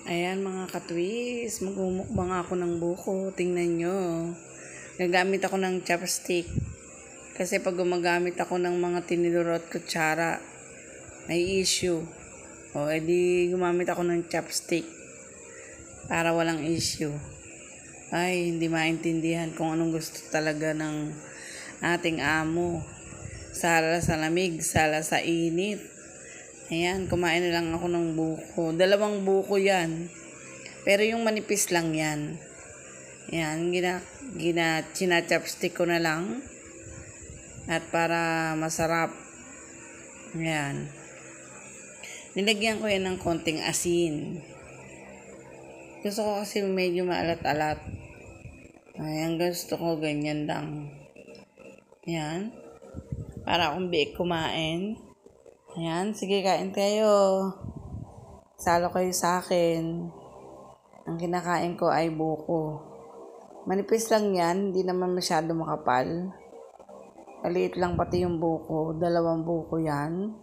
Ayan mga katwis, magmumukbang ako ng buko. Tingnan nyo. Gagamit ako ng chopstick. Kasi pag gumagamit ako ng mga tinidor at kutsara, may issue. O edi gumamit ako ng chopstick para walang issue. Ay, hindi maintindihan kung anong gusto talaga ng ating amo. Sala sa lamig, sala sa init. Ayan, kumain na lang ako ng buko. 2 buko yan. Pero yung manipis lang yan. Ayan, china-chopstick ko na lang. At para masarap. Ayan. Nilagyan ko yan ng konting asin. Gusto ko kasi medyo maalat-alat. Ayan, gusto ko ganyan lang. Ayan. Para akong biik kumain. Ayan, sige kain kayo. Salo kayo sa akin. Ang kinakain ko ay buko. Manipis lang yan, hindi naman masyado makapal. Maliit lang pati yung buko, 2 buko yan.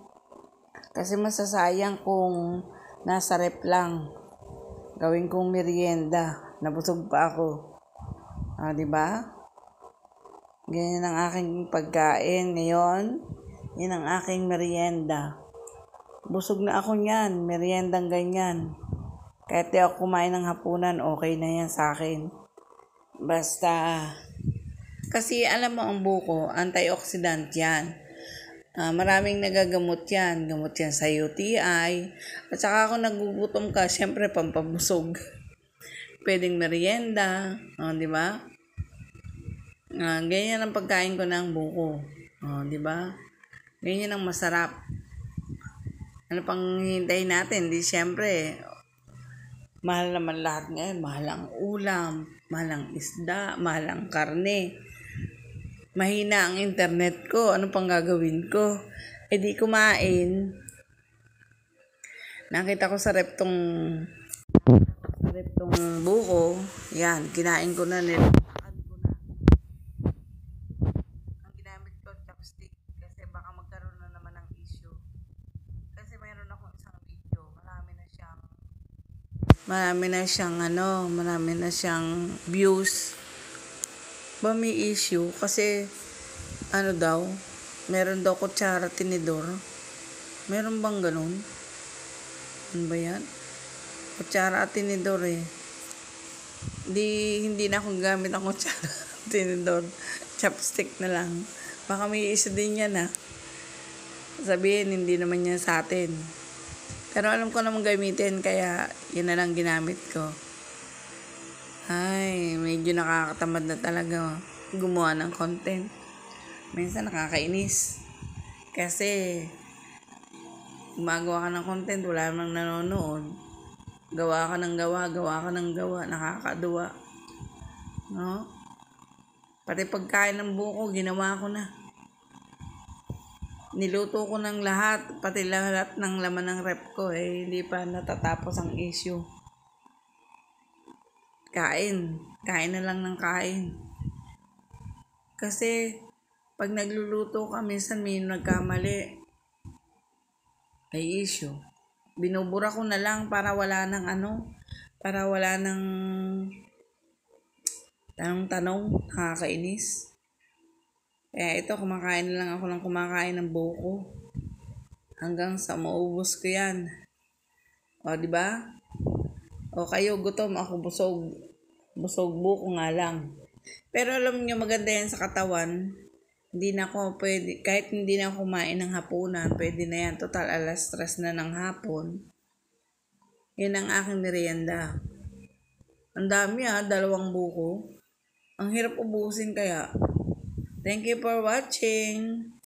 Kasi masasayang kung nasa rep lang. Gawin kong merienda, nabusog pa ako. Diba? Ganyan ang aking pagkain ngayon. Yan ang aking merienda. Busog na ako niyan, meriendang ganyan. Kahit di ako kumain ng hapunan, okay na yan sa akin. Basta, kasi alam mo ang buko, antioxidant yan. Maraming nagagamot yan. Gamot yan sa UTI. At saka kung nagugutom ka, syempre pampabusog. Pwedeng merienda. Di ba? Ganyan ang pagkain ko ng buko. Di ba? Ganyan ang masarap. Ano pang hintayin natin? Di syempre, mahal naman lahat ngayon. Mahal ang ulam, mahal ang isda, mahal ang karne. Mahina ang internet ko. Ano pang gagawin ko? Di kumain. Nakita ko sa reptong buko. Yan, kinain ko na nila. Ang ginamit ko, chopstick. Kasi baka magkaroon na naman ng issue. Kasi mayroon akong isang video. Marami na siyang views. May issue kasi meron daw kutsara tinidor. Meron bang ganun? Ano ba yan? Kutsara at tinidor hindi na ako gamit ang kutsara at tinidor. Chopstick na lang. Baka may issue din yan Sabihin, hindi naman yan sa atin. Pero alam ko naman gamitin, kaya yun na lang ginamit ko. Ay, medyo nakakatamad na talaga gumawa ng content. Minsan nakakainis. Kasi, gumagawa ka ng content, wala namang nanonood. Gawa ka ng gawa, nakakaduwa. No? Pati pagkain ng buko, ginawa ko na. Niluto ko ng lahat, pati lahat ng laman ng rep ko hindi pa natatapos ang issue. Kain na lang ng kain. Kasi pag nagluluto ka, minsan may nagkamali, may issue. Binubura ko na lang para wala ng tanong, nakakainis. Kaya ito, kumakain na lang ako ng kumakain ng buko. Hanggang sa maubos ko yan. Diba? Kayo gutom, ako busog. Busog buko nga lang. Pero alam niyo, maganda yan sa katawan. Hindi na ako pwede, kahit hindi na ako kumain ng hapunan, pwede na yan. Total, 3:00 na ng hapon. Yan ang aking merienda. Ang dami 2 buko. Ang hirap ubusin kaya. Thank you for watching.